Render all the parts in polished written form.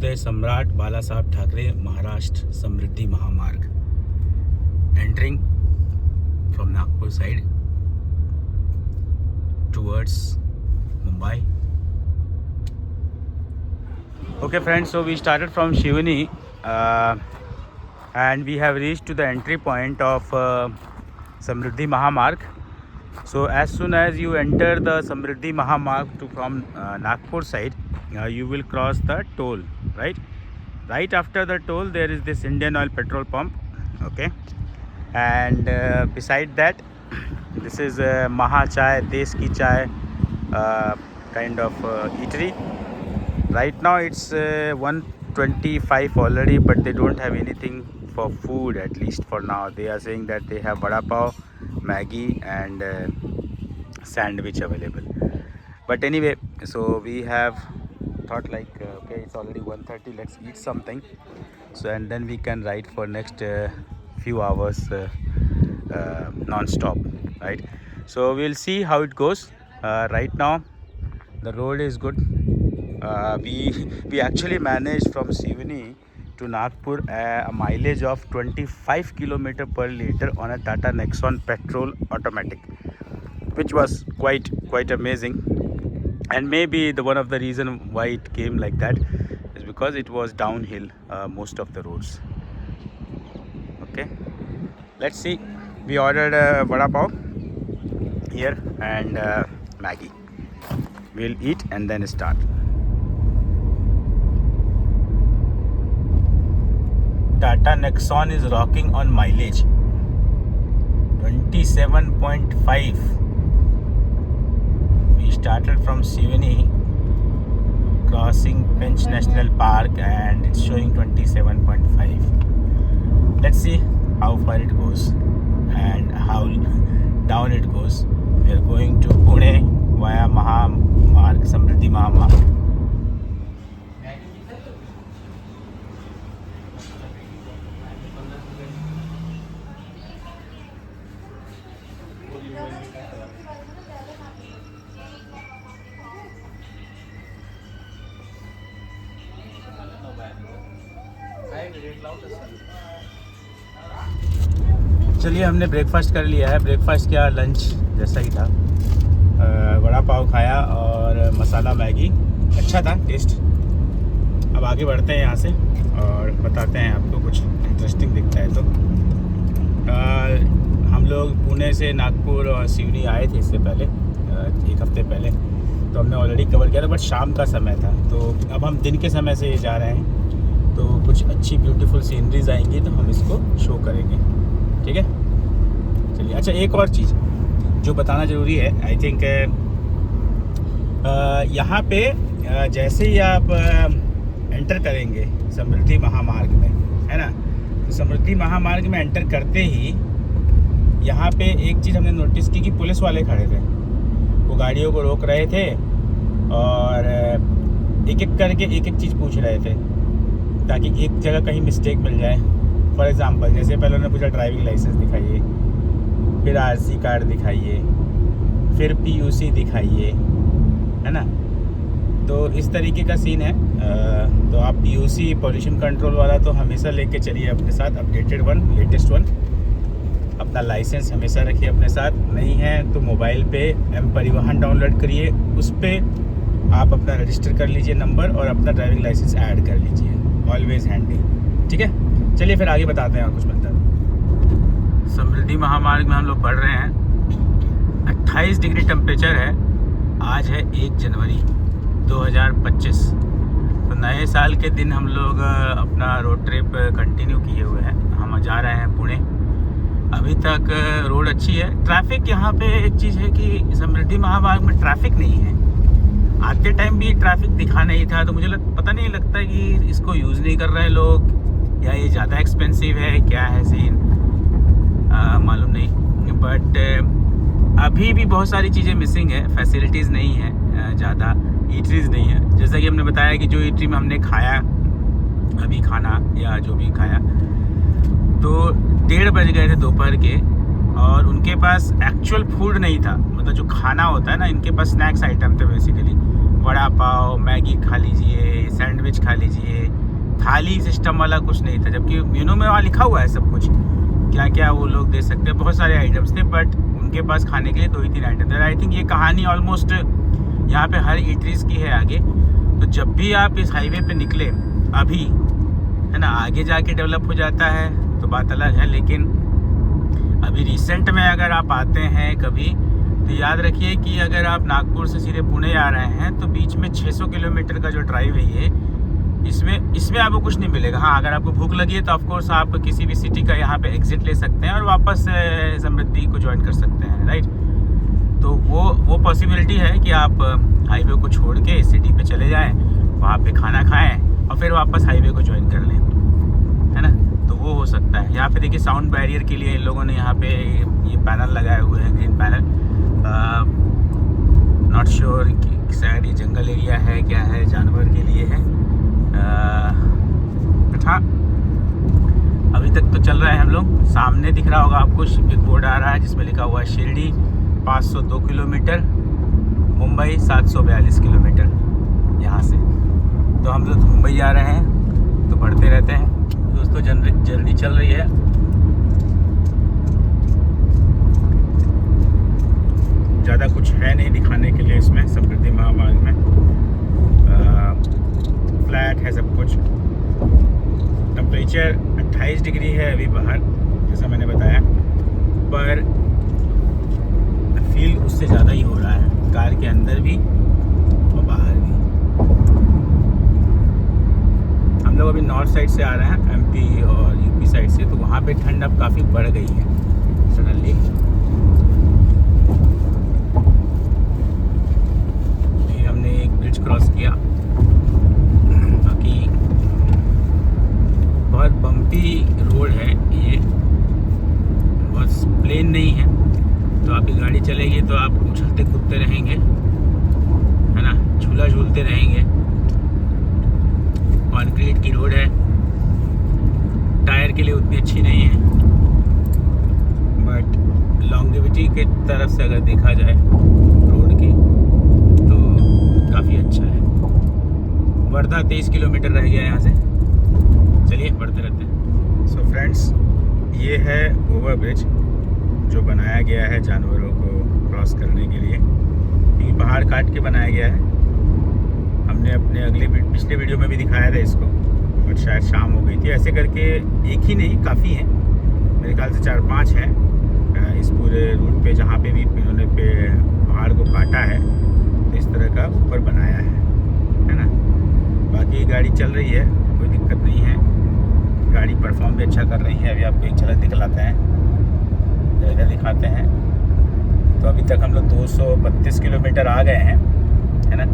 the Samrat Balasaheb Thackeray Maharashtra Samriddhi Mahamarg, entering from Nagpur side towards Mumbai. Okay friends, so we started from Shivani and we have reached to the entry point of Samriddhi Mahamarg. So as soon as you enter the Samriddhi Mahamarg from Nagpur side, you will cross the toll, right? Right after the toll there is this Indian Oil petrol pump, okay? And beside that this is Maha Chai, Desh Ki Chai kind of eatery. Right now it's 1:25 already, but they don't have anything for food, at least for now. They are saying that they have vada pav, Maggie and sandwich available. But anyway, so we have thought like okay, it's already 1:30, let's eat something, so and then we can ride for next few hours non-stop, right? So we'll see how it goes. Right now the road is good. We actually managed from Shivani to Nagpur a mileage of 25 km per liter on a Tata Nexon petrol automatic, which was quite amazing. And maybe the one of the reason why it came like that is because it was downhill most of the roads. Okay, let's see. We ordered a vada pav here and Maggie. We'll eat and then start. Tata Nexon is rocking on mileage 27.5. We started from Shivani, crossing Pench National Park, and it's showing 27.5. Let's see how far it goes and how down it goes. We are going to Pune via Mahamarg, Samriddhi Mahamarg. चलिए, हमने breakfast कर लिया है. Breakfast क्या, lunch जैसा ही था. वड़ा पाव खाया और मसाला मैगी. अच्छा था टेस्ट. अब आगे बढ़ते हैं यहाँ से और बताते हैं आपको कुछ इंटरेस्टिंग दिखता है. तो हम लोग पुणे से नागपुर और सिवनी आए थे इससे पहले, एक हफ्ते पहले. तो हमने ऑलरेडी कवर किया था, बट शाम का समय था. तो अब हम दिन के समय से जा रहे हैं, तो कुछ अच्छी ब्यूटीफुल सीनरीज आएंगी तो हम इसको शो करेंगे. ठीक है, चलिए. अच्छा, एक और चीज़ जो बताना ज़रूरी है, आई थिंक यहाँ पे जैसे ही आप एंटर करेंगे समृद्धि महामार्ग में, है ना, तो समृद्धि महामार्ग में एंटर करते ही यहाँ पे एक चीज़ हमने नोटिस की कि पुलिस वाले खड़े थे. वो गाड़ियों को रोक रहे थे और एक एक करके एक एक चीज़ पूछ रहे थे, ताकि एक जगह कहीं मिस्टेक मिल जाए. फॉर एग्ज़ाम्पल, जैसे पहले उन्होंने पूछा ड्राइविंग लाइसेंस दिखाइए, फिर आरसी कार्ड दिखाइए, फिर पीयूसी दिखाइए, है ना. तो इस तरीके का सीन है. तो आप पीयूसी, पॉल्यूशन कंट्रोल वाला तो हमेशा लेके चलिए अपने साथ, अपडेटेड वन, लेटेस्ट वन. अपना लाइसेंस हमेशा रखिए अपने साथ. नहीं है तो मोबाइल पे एम परिवहन डाउनलोड करिए, उस पर आप अपना रजिस्टर कर लीजिए नंबर और अपना ड्राइविंग लाइसेंस ऐड कर लीजिए. Always handy. ठीक है, चलिए फिर आगे बताते हैं और कुछ मिलता है. समृद्धि महामार्ग में हम लोग बढ़ रहे हैं. 28 डिग्री टेम्परेचर है. आज है 1 जनवरी 2025. तो नए साल के दिन हम लोग अपना रोड ट्रिप कंटिन्यू किए हुए हैं. हम जा रहे हैं पुणे. अभी तक रोड अच्छी है. ट्रैफिक यहाँ पे एक चीज़ है कि समृद्धि महामार्ग में ट्रैफिक नहीं है. आते टाइम भी ट्रैफिक दिखा नहीं था, तो मुझे पता नहीं लगता कि इसको यूज़ नहीं कर रहे लोग, या ये ज़्यादा एक्सपेंसिव है, क्या है सीन, मालूम नहीं. बट अभी भी बहुत सारी चीज़ें मिसिंग है. फैसिलिटीज़ नहीं है ज़्यादा, ईटरीज नहीं है. जैसा कि हमने बताया कि जो ईटरी में हमने खाया अभी खाना या जो भी खाया, तो 1:30 बज गए थे दोपहर के, और उनके पास एक्चुअल फूड नहीं था. मतलब जो खाना होता है ना, इनके पास स्नैक्स आइटम थे बेसिकली, वड़ा पाव, मैगी खा लीजिए, सैंडविच खा लीजिए। थाली सिस्टम वाला कुछ नहीं था, जबकि मेनू में वहाँ लिखा हुआ है सब कुछ, क्या क्या वो लोग दे सकते हैं, बहुत सारे आइटम्स थे, बट उनके पास खाने के लिए 2 ही 3 आइटम थे। आई थिंक ये कहानी ऑलमोस्ट यहाँ पे हर ईटरीज की है आगे। तो जब भी आप इस हाईवे पे निकले, अभी है ना, आगे जाके डेवलप हो जाता है तो बात अलग है, लेकिन अभी रिसेंट में अगर आप आते हैं कभी, तो याद रखिए कि अगर आप नागपुर से सीधे पुणे आ रहे हैं तो बीच में 600 किलोमीटर का जो ड्राइव है ये, इसमें आपको कुछ नहीं मिलेगा। हाँ, अगर आपको भूख लगी है तो ऑफकोर्स आप किसी भी सिटी का यहाँ पे एग्जिट ले सकते हैं और वापस समृद्धि को ज्वाइन कर सकते हैं, राइट। तो वो पॉसिबिलिटी है कि आप हाईवे को छोड़ के सिटी पे चले जाएं, वहाँ पे खाना खाएं और फिर वापस हाईवे को ज्वाइन कर लें, है ना। तो वो हो सकता है। यहाँ पे देखिए साउंड बैरियर के लिए इन लोगों ने यहाँ पे ये पैनल लगाए हुए हैं, ग्रीन पैनल। नॉट श्योर कि शायद ये जंगल एरिया है, क्या है, जानवर के लिए है। हाँ, अभी तक तो चल रहे हैं हम लोग। सामने दिख रहा होगा आपको एक बोर्ड आ रहा है जिसमें लिखा हुआ है शिरडी 502 किलोमीटर, मुंबई 742 किलोमीटर यहाँ से। तो हम लोग मुंबई जा रहे हैं, तो बढ़ते रहते हैं दोस्तों। जर्नी चल रही है। ज़्यादा कुछ है नहीं दिखाने के लिए इसमें, समृद्धि महामार्ग में। फ्लैट है सब कुछ। टेम्परेचर 28 डिग्री है अभी बाहर, जैसा मैंने बताया, पर फील उससे ज़्यादा ही हो रहा है, कार के अंदर भी और बाहर भी। हम लोग अभी नॉर्थ साइड से आ रहे हैं, एमपी और यूपी साइड से, तो वहाँ पे ठंड अब काफ़ी बढ़ गई है सडनली। हमने एक ब्रिज क्रॉस किया, बाकी बहुत बम्पी रोड है ये, बहुत प्लेन नहीं है। तो आपकी गाड़ी चलेगी तो आप उछलते कूदते रहेंगे, है ना, झूला झूलते रहेंगे। कॉन्क्रीट की रोड है, टायर के लिए उतनी अच्छी नहीं है, बट लॉन्गेविटी के तरफ से अगर देखा जाए रोड की तो काफ़ी अच्छा है। वर्धा 23 किलोमीटर रह गया यहाँ से, चलिए बढ़ते रहते हैं। सो फ्रेंड्स, ये है ओवर ब्रिज जो बनाया गया है जानवरों को क्रॉस करने के लिए। ये पहाड़ काट के बनाया गया है। हमने अपने पिछले वीडियो में भी दिखाया था इसको, बट शायद शाम हो गई थी। ऐसे करके एक ही नहीं, काफ़ी हैं, मेरे ख्याल से 4-5 हैं इस पूरे रूट पे, जहाँ पे भी इन्होंने पहाड़ को काटा है तो इस तरह का ऊपर बनाया है ना। बाकी गाड़ी चल रही है, कोई दिक्कत नहीं है, गाड़ी परफॉर्म भी अच्छा कर रही है। अभी आपको एक झलक दिखलाते हैं, इधर दिखाते हैं। तो अभी तक हम लोग 232 किलोमीटर आ गए हैं, है ना,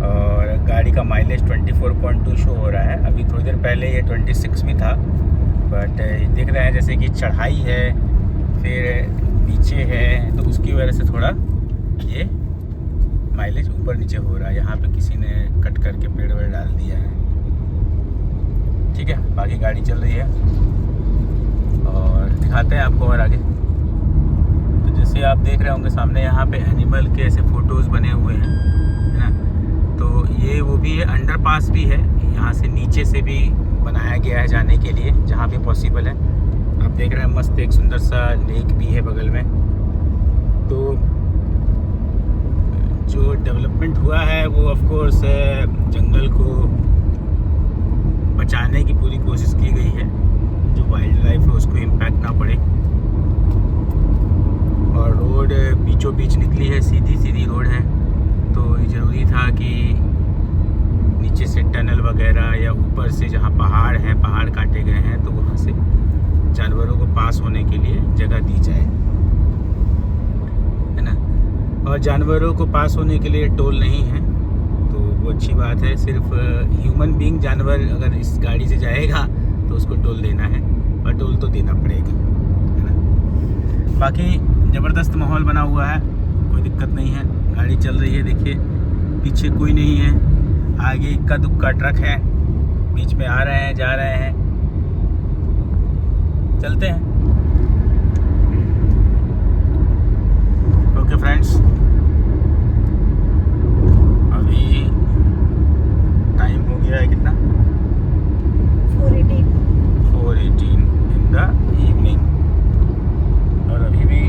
और गाड़ी का माइलेज 24.2 शो हो रहा है। अभी थोड़ी देर पहले ये 26 भी था, बट दिख रहे हैं जैसे कि चढ़ाई है, फिर नीचे है, तो उसकी वजह से थोड़ा ये माइलेज ऊपर नीचे हो रहा है। यहाँ पे किसी ने कट करके पेड़ वेड़ डाल दिया है, ठीक है। बाकी गाड़ी चल रही है और दिखाते हैं आपको और आगे। तो जैसे आप देख रहे होंगे सामने, यहाँ पे एनिमल के ऐसे फ़ोटोज़ बने हुए हैं, है ना। तो ये वो भी है, अंडरपास भी है, यहाँ से नीचे से भी बनाया गया है जाने के लिए जहाँ भी पॉसिबल है। आप देख रहे हैं मस्त एक सुंदर सा लेक भी है बगल में। तो जो डेवलपमेंट हुआ है वो ऑफ कोर्स जंगल को बचाने की पूरी कोशिश की गई है, जो वाइल्ड लाइफ है उसको इम्पैक्ट ना पड़े। और रोड बीचों बीच निकली है, सीधी रोड है, तो ज़रूरी था कि नीचे से टनल वगैरह या ऊपर से जहाँ पहाड़ हैं, पहाड़ काटे गए हैं, तो वहाँ से जानवरों को पास होने के लिए जगह दी जाए, है ना। और जानवरों को पास होने के लिए टोल नहीं है, तो वो अच्छी बात है। सिर्फ ह्यूमन बीइंग, जानवर अगर इस गाड़ी से जाएगा तो उसको टोल देना है, और टोल तो देना पड़ेगा, है ना। बाकी ज़बरदस्त माहौल बना हुआ है, कोई दिक्कत नहीं है, गाड़ी चल रही है। देखिए पीछे कोई नहीं है, आगे इक्का दुक्का ट्रक है, बीच में आ रहे हैं जा रहे हैं, चलते हैं। Okay friends, the evening. और अभी भी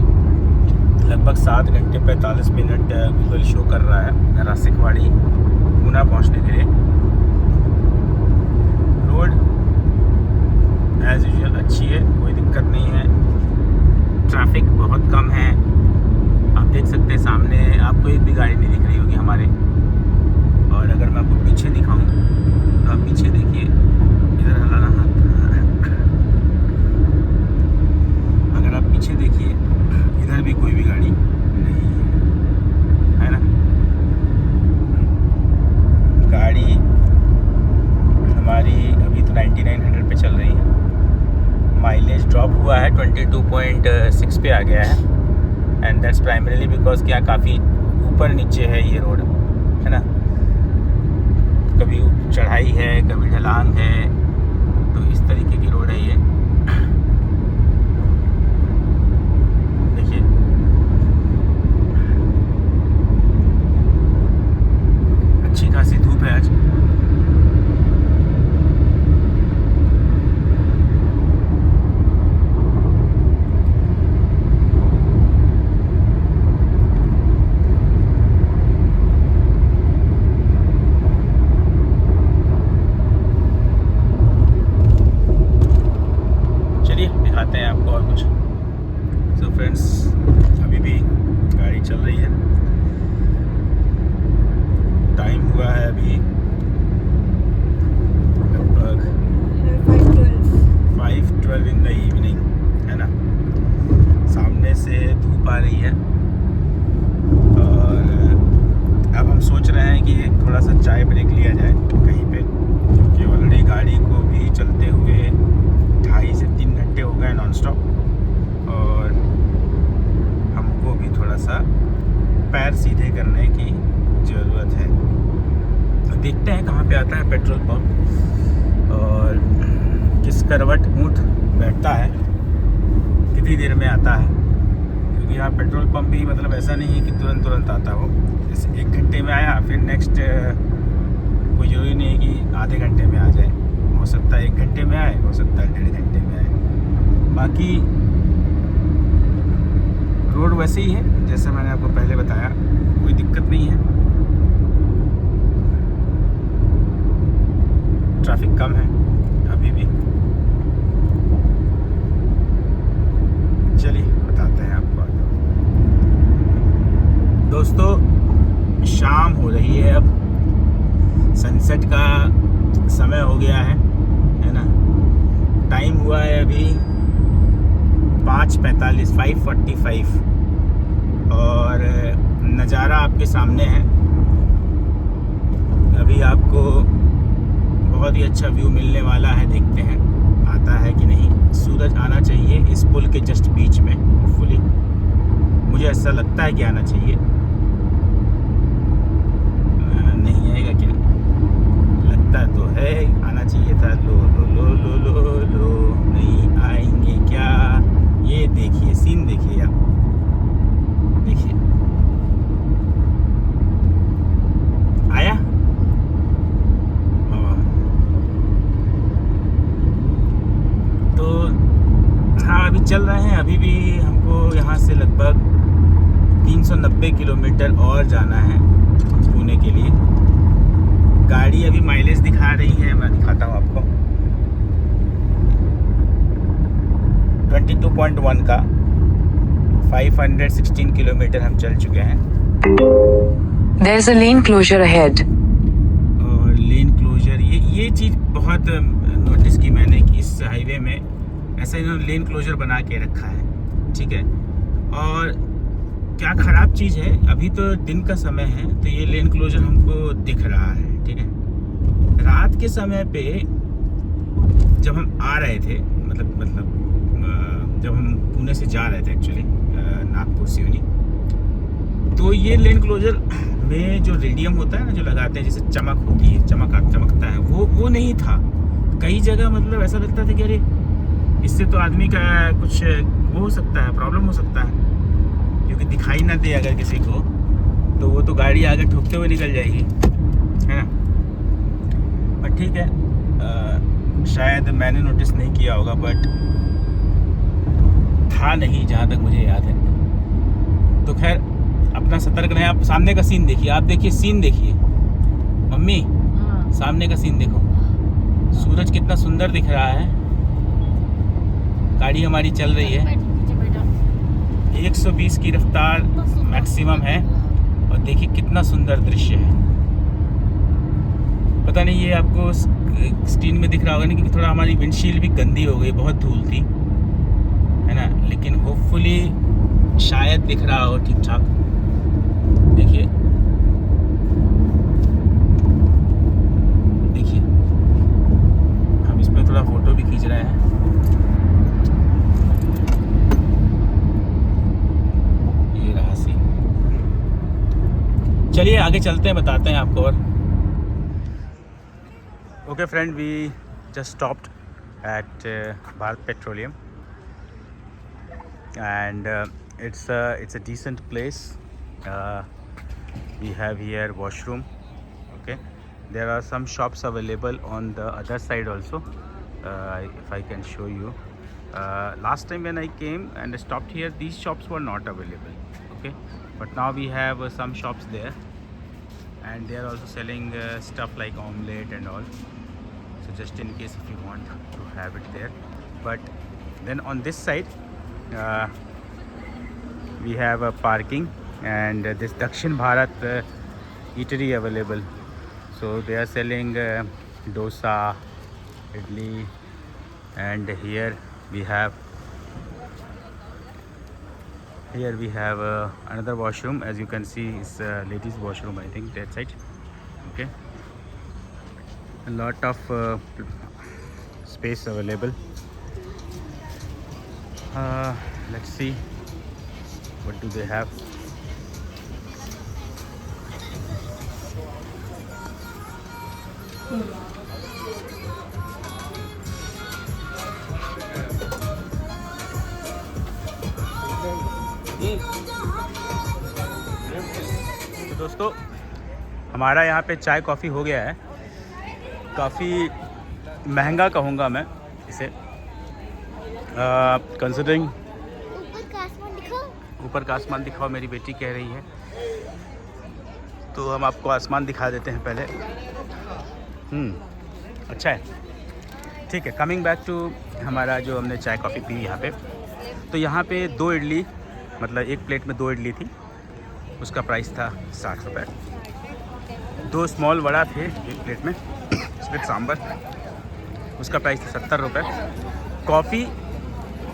लगभग 7 घंटे 45 मिनट गूगल शो कर रहा है रासिकवाड़ी पूना पहुंचने के लिए। रोड एज यूजुअल अच्छी है, कोई दिक्कत नहीं है, ट्रैफिक बहुत कम है। आप देख सकते हैं सामने आपको एक भी गाड़ी नहीं दिख रही होगी हमारे। और अगर मैं आपको पीछे दिखाऊं तो आप पीछे देखिए, इधर हलाना हाथ, अगर आप पीछे देखिए इधर भी कोई भी गाड़ी नहीं है ना। गाड़ी हमारी अभी तो 9900 पे चल रही है। माइलेज ड्रॉप हुआ है, 22.6 पे आ गया है। एंड दैट्स प्राइमरीली बिकॉज क्या काफ़ी ऊपर नीचे है ये रोड, है ना। कभी चढ़ाई है, कभी ढलान है, तो इस तरीके की रोड है ये। देखिए अच्छी खासी धूप है आज। दिखाते हैं आपको और कुछ। सो फ्रेंड्स, अभी भी गाड़ी चल रही है। टाइम हुआ है अभी लगभग 5:12 इन द इवनिंग, है ना। सामने से धूप आ रही है और अब हम सोच रहे हैं कि थोड़ा सा चाय ब्रेक लिया जाए कहीं पे, क्योंकि ऑलरेडी गाड़ी को भी चलते हुए 2.5 से 3 घंटे हो गए नॉन स्टॉप। और हमको भी थोड़ा सा पैर सीधे करने की ज़रूरत है। तो देखते हैं कहाँ पे आता है पेट्रोल पंप और किस करवट ऊँट बैठता है, कितनी देर में आता है। क्योंकि यहाँ पेट्रोल पंप भी मतलब ऐसा नहीं है कि तुरंत आता हो। जैसे 1 घंटे में आया, फिर नेक्स्ट कोई ज़रूरी नहीं है कि आधे घंटे में आ जाए। हो सकता है 1 घंटे में आए, हो सकता है 1.5 घंटे में आए। बाकी रोड वैसे ही है जैसे मैंने आपको पहले बताया, कोई दिक्कत नहीं है। ट्रैफिक कम है अभी भी। चलिए बताते हैं आपको आगे। दोस्तों, शाम हो रही है, अब सनसेट का समय हो गया है ना। टाइम हुआ है अभी 5:45 और नज़ारा आपके सामने है। अभी आपको बहुत ही अच्छा व्यू मिलने वाला है, देखते हैं आता है कि नहीं। सूरज आना चाहिए इस पुल के जस्ट बीच में, होपफुली। मुझे ऐसा लगता है कि आना चाहिए। नहीं आएगा क्या? लगता तो है आना चाहिए था। लो लो लो लो लो लो, नहीं आएंगे क्या? ये देखिए सीन, देखिए आप, देखिए आया। तो हाँ, अभी चल रहे हैं। अभी भी हमको यहाँ से लगभग 390 किलोमीटर और जाना है पुणे के लिए। गाड़ी अभी माइलेज दिखा रही है, मैं दिखाता हूँ आपको। 22.1 का 516 किलोमीटर हम चल चुके हैं। There's a lane closure ahead. और लेन क्लोजर, ये चीज़ बहुत नोटिस की मैंने कि इस हाईवे में ऐसा इन्होंने लेन क्लोजर बना के रखा है, ठीक है। और क्या ख़राब चीज़ है, अभी तो दिन का समय है तो ये लेन क्लोजर हमको दिख रहा है, ठीक है। रात के समय पे जब हम आ रहे थे, मतलब जब हम पुणे से जा रहे थे एक्चुअली नागपुर सिवनी, तो ये लेन क्लोजर में जो रेडियम होता है ना, जो लगाते हैं जैसे चमक होती है, चमकता है, वो नहीं था। कई जगह मतलब ऐसा लगता था कि अरे इससे तो आदमी का कुछ वो हो सकता है, प्रॉब्लम हो सकता है, क्योंकि दिखाई ना दे अगर किसी को तो वो तो गाड़ी आगे ठोकते हुए निकल जाएगी, है ना। पर ठीक है, शायद मैंने नोटिस नहीं किया होगा, बट था नहीं, जहाँ तक मुझे याद है। तो खैर अपना सतर्क रहें। आप सामने का सीन देखिए, आप देखिए सीन देखिए मम्मी, सामने का सीन देखो, सूरज कितना सुंदर दिख रहा है। गाड़ी हमारी चल रही है, 120 की रफ्तार मैक्सिमम है, और देखिए कितना सुंदर दृश्य है। पता नहीं ये आपको स्क्रीन में दिख रहा होगा ना, क्योंकि थोड़ा हमारी विंडशील्ड भी गंदी हो गई, बहुत धूल थी, है ना, लेकिन होपफुली शायद दिख रहा हो ठीक ठाक। देखिए देखिए, हम इसमें थोड़ा फोटो भी खींच रहे हैं। ये रहा सीन। चलिए आगे चलते हैं, बताते हैं आपको। और okay friend, we just stopped at Bharat petroleum and it's a decent place. We have here washroom. Okay, there are some shops available on the other side also. If I can show you, last time when I came and stopped here, these shops were not available. Okay, but now we have some shops there, and they are also selling stuff like omelette and all, so just in case if you want to have it there. But then on this side we have a parking, and this Dakshin Bharat eatery available. So they are selling dosa, idli, and here we have another washroom. As you can see, it's a ladies washroom, I think, that side. Okay, a lot of space available. Let's see what do they have. तो दोस्तों, हमारा यहाँ पे चाय coffee हो गया है। काफ़ी महंगा कहूँगा मैं इसे, कंसिडरिंग। ऊपर का आसमान दिखाओ, मेरी बेटी कह रही है, तो हम आपको आसमान दिखा देते हैं पहले। अच्छा है, ठीक है। कमिंग बैक टू हमारा जो हमने चाय कॉफ़ी पी यहाँ पे, तो यहाँ पे 2 इडली, मतलब एक प्लेट में 2 इडली थी, उसका प्राइस था 60 रुपये। 2 स्मॉल वड़ा थे एक प्लेट में विद सांभर, उसका प्राइस था 70 रुपये। कॉफ़ी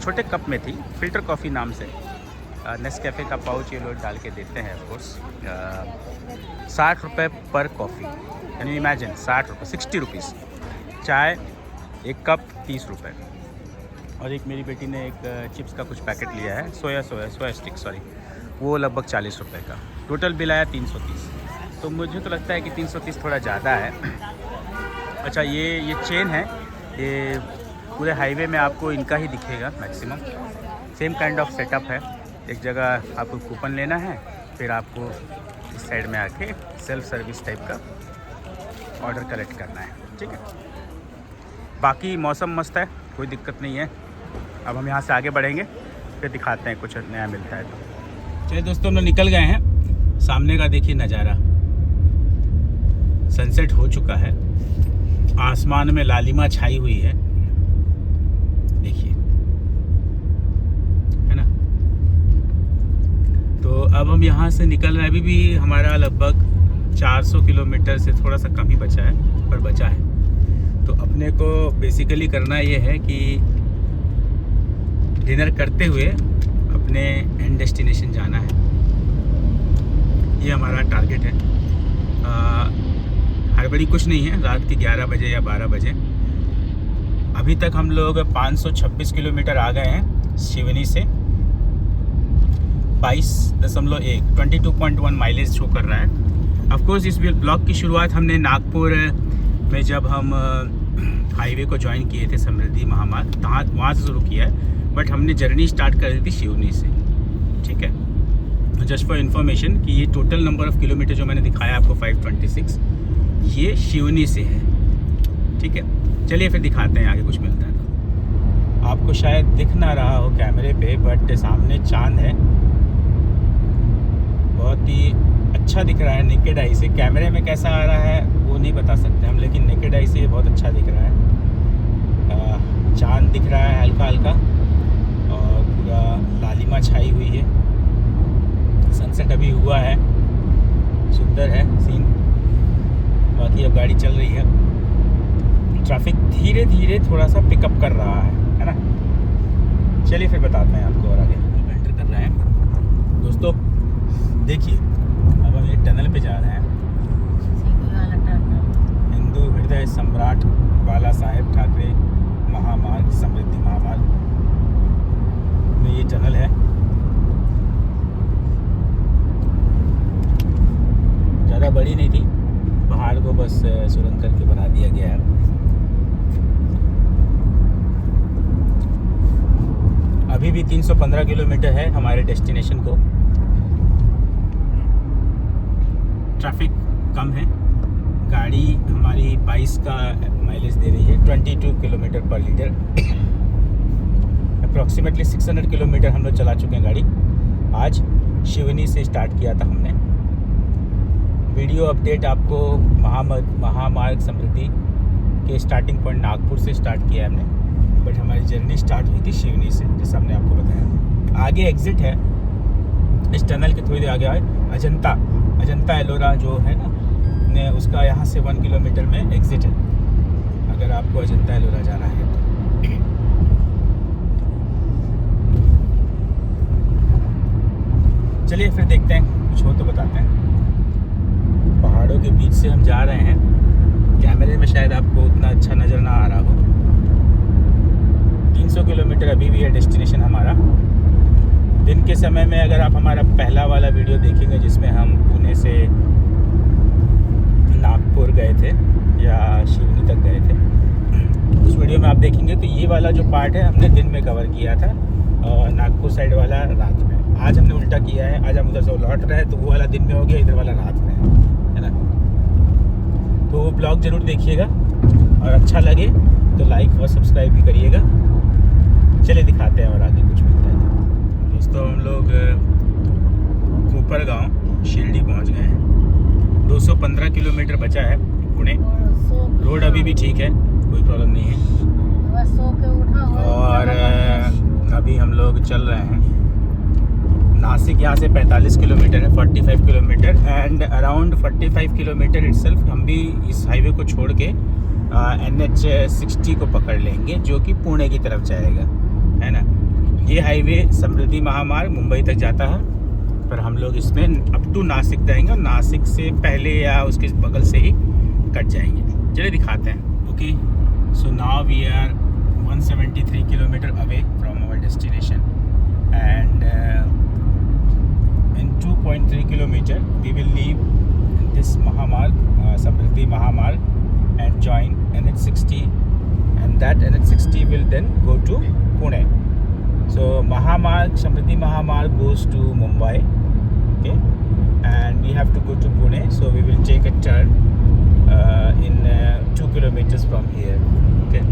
छोटे कप में थी, फ़िल्टर कॉफ़ी नाम से, नेस्कैफ़े का पाउच ये लोग डाल के देते हैं ऑफकोर्स। 60 रुपये पर कॉफ़ी, कैन यू इमेजिन, 60 रुपये, 60 रुपीज़। चाय एक कप 30 रुपये। और एक मेरी बेटी ने एक चिप्स का कुछ पैकेट लिया है, सोया स्टिक, सॉरी, वो लगभग 40 रुपये का। टोटल बिल आया 330। तो मुझे तो लगता है कि 330 थोड़ा ज़्यादा है। अच्छा, ये चेन है, ये पूरे हाईवे में आपको इनका ही दिखेगा maximum. Same kind of setup है, एक जगह आपको कूपन लेना है, फिर आपको इस साइड में आके सेल्फ सर्विस टाइप का ऑर्डर कलेक्ट करना है, ठीक है। बाकी मौसम मस्त है, कोई दिक्कत नहीं है। अब हम यहाँ से आगे बढ़ेंगे, फिर दिखाते हैं कुछ नया मिलता है तो। चलिए दोस्तों, हम लोग निकल गए हैं। सामने का देखिए नज़ारा, सनसेट हो चुका है, आसमान में लालिमा छाई हुई है, देखिए, है ना। तो अब हम यहाँ से निकल रहे हैं। अभी भी हमारा लगभग 400 किलोमीटर से थोड़ा सा कम ही बचा है, पर बचा है। तो अपने को बेसिकली करना ये है कि डिनर करते हुए अपने एंड डेस्टिनेशन जाना है, ये हमारा टारगेट है। हड़बड़ी कुछ नहीं है, रात के 11 बजे या 12 बजे। अभी तक हम लोग 526 किलोमीटर आ गए हैं शिवनी से। 22.1 माइलेज शो कर रहा है। ऑफकोर्स इस ब्लॉग की शुरुआत हमने नागपुर में जब हम हाईवे को ज्वाइन किए थे, समृद्धि महामार्ग, वहाँ से शुरू किया है, बट हमने जर्नी स्टार्ट कर दी थी शिवनी से, ठीक है। जस्ट फॉर इन्फॉर्मेशन कि ये टोटल नंबर ऑफ़ किलोमीटर जो मैंने दिखाया आपको 526, ये शिवनी से है, ठीक है। चलिए फिर दिखाते हैं आगे कुछ मिलता है तो। आपको शायद दिख ना रहा हो कैमरे पे, बट सामने चांद है, बहुत ही अच्छा दिख रहा है नेकेड आई से। कैमरे में कैसा आ रहा है वो नहीं बता सकते हम, लेकिन नेकेड आई से ये बहुत अच्छा दिख रहा है। चांद दिख रहा है हल्का हल्का और पूरा लालिमा छाई हुई है। सनसेट अभी हुआ है, सुंदर है सीन। बाकी अब गाड़ी चल रही है, ट्रैफिक धीरे धीरे थोड़ा सा पिकअप कर रहा है ना। चलिए फिर बताते हैं आपको और आगे। एंटर कर रहे हैं दोस्तों, देखिए अब हम एक टनल पे जा रहे हैं। हिंदू हृदय सम्राट बाला साहेब ठाकरे महामार्ग, समृद्धि महामार्ग में ये टनल है। ज़्यादा बड़ी नहीं थी, पहाड़ को बस सुरंग करके बना दिया गया है। अभी भी 315 किलोमीटर है हमारे डेस्टिनेशन को। ट्रैफिक कम है, गाड़ी हमारी 22 का माइलेज दे रही है, 22 किलोमीटर पर लीटर। अप्रॉक्सीमेटली 600 किलोमीटर हम लोग चला चुके हैं गाड़ी। आज शिवनी से स्टार्ट किया था हमने। वीडियो अपडेट आपको महामार्ग समृद्धि के स्टार्टिंग पॉइंट नागपुर से स्टार्ट किया है हमने, बट हमारी जर्नी स्टार्ट हुई थी शिवनी से, जैसा हमने आपको बताया। आगे एग्जिट है, इस टनल के थोड़ी देर आगे है अजंता एलोरा जो है ना, उसका यहाँ से 1 किलोमीटर में एग्जिट है, अगर आपको अजंता एलोरा जाना है तो। चलिए फिर देखते हैं, कुछ हो तो बताते हैं। पहाड़ों के बीच से हम जा रहे हैं, कैमरे में शायद आपको उतना अच्छा नज़र ना आ रहा हो। 300 किलोमीटर अभी भी है डेस्टिनेशन हमारा। दिन के समय में अगर आप हमारा पहला वाला वीडियो देखेंगे जिसमें हम पुणे से नागपुर गए थे या शिवनी तक गए थे, उस वीडियो में आप देखेंगे तो ये वाला जो पार्ट है हमने दिन में कवर किया था और नागपुर साइड वाला रात में। आज हमने उल्टा किया है, आज हम उधर से लौट रहे हैं तो वो वाला दिन में हो गया, इधर वाला रात में है ना। तो वो ब्लॉग ज़रूर देखिएगा और अच्छा लगे तो लाइक और सब्सक्राइब भी करिएगा। चलिए दिखाते हैं और आगे कुछ मिलता है। दोस्तों हम लोग कोपरगांव शिरडी पहुंच गए हैं। 215 किलोमीटर बचा है पुणे। रोड अभी भी ठीक है, कोई प्रॉब्लम नहीं है। और अभी हम लोग चल रहे हैं नासिक। यहाँ से 45 किलोमीटर है, 45 kilometre and around 45 kilometre itself हम भी इस हाईवे को छोड़ के NH 60 को पकड़ लेंगे, जो कि पुणे की तरफ जाएगा, है ना। ये हाईवे समृद्धि महामार्ग मुंबई तक जाता है, पर हम लोग इसमें अप टू नासिक जाएंगे और नासिक से पहले या उसके बगल से ही कट जाएंगे। चलिए दिखाते हैं। Okay, so now we are 173 kilometre away from our destination and in 2.3 kilometer we will leave this Mahamarg, Samriddhi Mahamarg and join NH 60, and that NH 60 will then go to Pune. So Mahamarg, Samriddhi Mahamarg goes to Mumbai, okay, and we have to go to Pune, so we will take a turn in 2 kilometers from here, okay.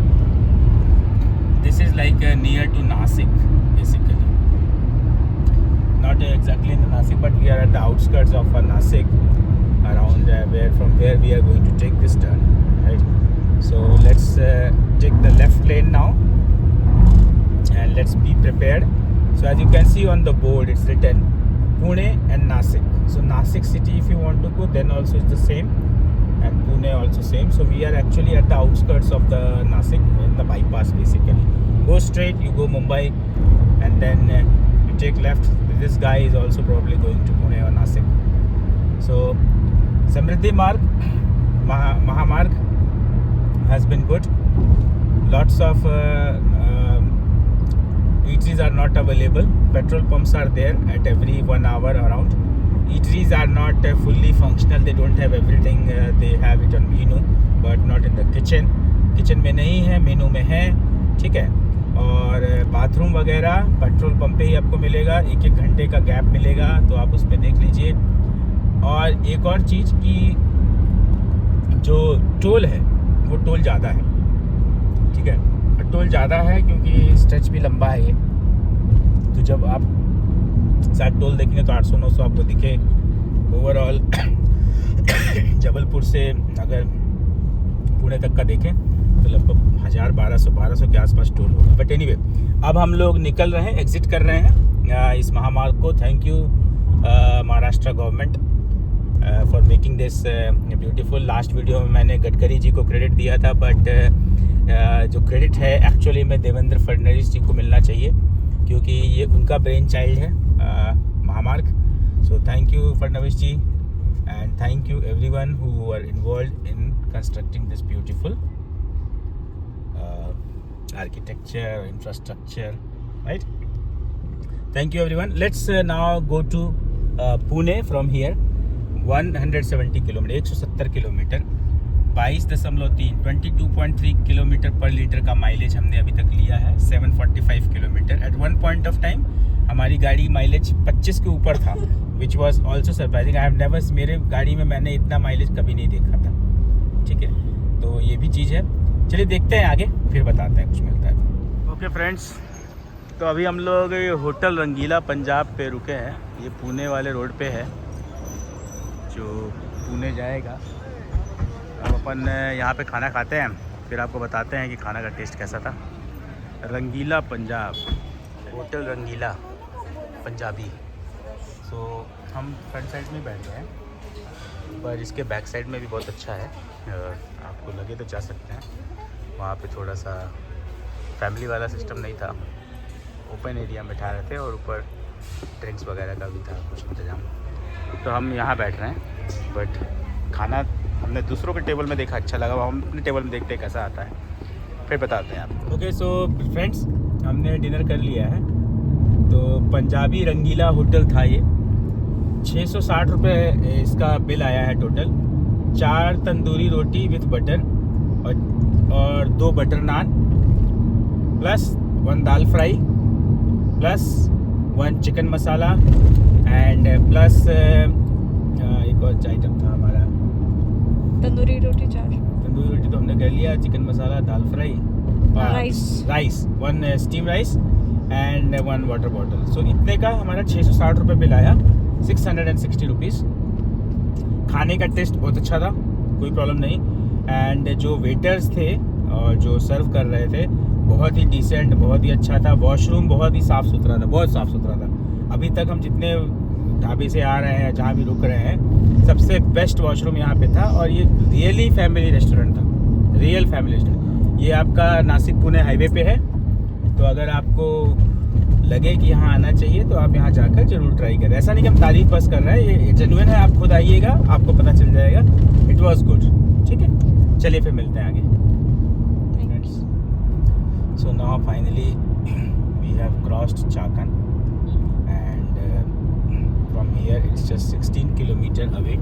This is like near to Nasik basically. Not exactly in the Nasik, but we are at the outskirts of Nasik, around where we are going to take this turn, right? So let's take the left lane now, and let's be prepared. So as you can see on the board, it's written Pune and Nasik. So Nasik city, if you want to go, then also it's the same, and Pune also same. So we are actually at the outskirts of the Nasik, in the bypass basically. Go straight, you go Mumbai, and then you take left. This guy is also probably going to Pune or Nasik. So Samriddhi Marg, Mahamarg has been good. Lots of eateries are not available. Petrol pumps are there at every 1 hour around. Eateries are not fully functional. They don't have everything. They have it on menu, but not in the kitchen. Kitchen में नहीं है, मेनू में है, ठीक है। और bathroom वगैरह petrol pump पे ही आपको मिलेगा, 1-1 घंटे का गैप मिलेगा, तो आप उसमें देख लीजिए। और एक और चीज़ कि जो टोल है वो टोल ज़्यादा है, ठीक है। पे टोल ज़्यादा है क्योंकि स्ट्रेच भी लंबा है ये। तो जब आप शायद टोल देखेंगे तो 800-900 आपको दिखे ओवरऑल। जबलपुर से अगर पुणे तक का देखें तो लगभग 1000-1200 के आसपास टोल होगा। बट एनीवे, अब हम लोग निकल रहे हैं, एग्जिट कर रहे हैं इस महामार्ग को। Thank you Maharashtra government for making this beautiful. Last video में मैंने गडकरी जी को क्रेडिट दिया था, बट जो क्रेडिट है एक्चुअली में देवेंद्र फडणवीस जी को मिलना चाहिए क्योंकि ये उनका ब्रेन चाइल्ड है महामार्ग। So thank you Fadnavis ji and thank you everyone who were involved in constructing this beautiful architecture, infrastructure, right? Thank you everyone. Let's now go to Pune from here. 170 kilometre, 170 kilometre, 22.3 22.3 kilometre पर litre का mileage हमने अभी तक लिया है। 745 kilometre. At one point of time हमारी गाड़ी mileage 25 के ऊपर था, which was also surprising. I have never, मेरे गाड़ी में मैंने इतना माइलेज कभी नहीं देखा था। ठीक है, तो ये भी चीज़ है। चलिए देखते हैं आगे, फिर बताते हैं कुछ मिलता है। ओके फ्रेंड्स, तो अभी हम लोग होटल रंगीला पंजाब पे रुके हैं। ये पुणे वाले रोड पे है जो पुणे जाएगा। अब अपन यहाँ पे खाना खाते हैं, फिर आपको बताते हैं कि खाना का टेस्ट कैसा था। रंगीला पंजाब, होटल रंगीला पंजाबी। सो हम फ्रंट साइड में बैठ गए हैं, पर इसके बैक साइड में भी बहुत अच्छा है। आपको लगे तो जा सकते हैं। वहाँ पे थोड़ा सा फैमिली वाला सिस्टम नहीं था, ओपन एरिया में ठहरे थे और ऊपर ड्रिंक्स वगैरह का भी था कुछ इंतजाम। तो हम यहाँ बैठ रहे हैं, बट खाना हमने दूसरों के टेबल में देखा, अच्छा लगा। हम अपने टेबल में देखते हैं कैसा आता है, फिर बताते हैं आपको। ओके, सो फ्रेंड्स, हमने डिनर कर लिया है। तो पंजाबी रंगीला होटल था ये। 660 रुपये इसका बिल आया है total. 4 tandoori roti with butter और 2 butter naan plus 1 dal fry plus 1 chicken masala and plus एक और आइटम था हमारा तंदूरी रोटी 4। तंदूरी रोटी तो हमने कर लिया, chicken masala, dal fry, rice 1 steam rice and 1 water bottle. So इतने का हमारा 660 रुपये बिल आया, 660 रुपीज़। खाने का टेस्ट बहुत अच्छा था, कोई प्रॉब्लम नहीं। एंड जो वेटर्स थे और जो सर्व कर रहे थे बहुत ही डिसेंट, बहुत ही अच्छा था। वॉशरूम बहुत ही साफ़ सुथरा था, बहुत साफ़ सुथरा था। अभी तक हम जितने ढाबे से आ रहे हैं, जहाँ भी रुक रहे हैं, सबसे बेस्ट वॉशरूम यहाँ पे था। और ये रियली फैमिली रेस्टोरेंट था, रियल फैमिली रेस्टोरेंट। ये आपका नासिक पुणे हाईवे पे है, तो अगर आपको लगे कि यहाँ आना चाहिए तो आप यहाँ जाकर जरूर ट्राई करें। ऐसा नहीं कि हम तारीफ बस कर रहे हैं, ये जेन्युइन है। आप खुद आइएगा, आपको पता चल जाएगा। It was good. ठीक है, चलिए फिर मिलते हैं आगे। So now finally we have crossed Chakan and from here it's just 16 kilometre away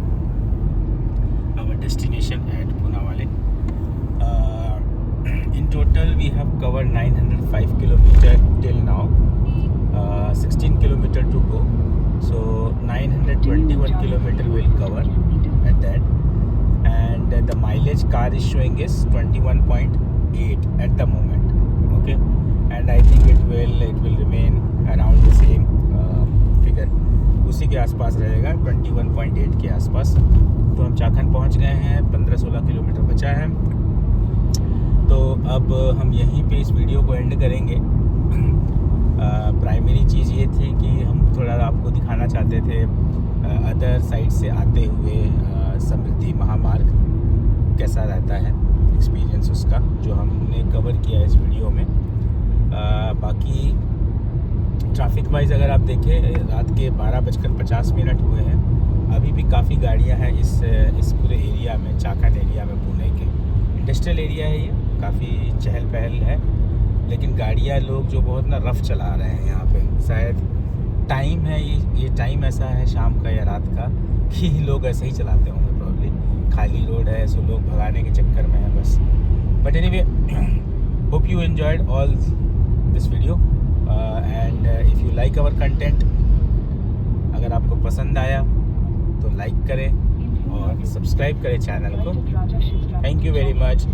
our destination at Poonawalla. In total we have covered 905 kilometer till now, 16 kilometer to go, so 921 kilometer we'll cover at that, and the mileage car is showing is 21.8 at the moment. Okay, and I think it will remain around the same figure, उसी के आसपास रहेगा, 21.8 के आसपास। तो हम चाखन पहुंच गए हैं, 15-16 किलोमीटर बचा है। तो अब हम यहीं पे इस वीडियो को एंड करेंगे। प्राइमरी चीज़ ये थी कि हम थोड़ा आपको दिखाना चाहते थे अदर साइड से आते हुए समृद्धि महामार्ग कैसा रहता है, एक्सपीरियंस उसका जो हमने कवर किया है इस वीडियो में। बाकी ट्रैफिक वाइज अगर आप देखें, रात के 12:50 हुए हैं। अभी भी काफ़ी गाड़ियां हैं इस पूरे एरिया में, चाकन एरिया में, पुणे के इंडस्ट्रियल एरिया है ये, काफ़ी चहल पहल है। लेकिन गाड़ियाँ लोग जो बहुत ना रफ़ चला रहे हैं यहाँ पे। शायद टाइम है, ये टाइम ऐसा है शाम का या रात का कि लोग ऐसे ही चलाते होंगे प्रॉब्ली। खाली रोड है, सो लोग भगाने के चक्कर में है बस। But anyway, hope you enjoyed all this video and if you like our content, अगर आपको पसंद आया तो लाइक करें और सब्सक्राइब करें चैनल को। Thank you very much.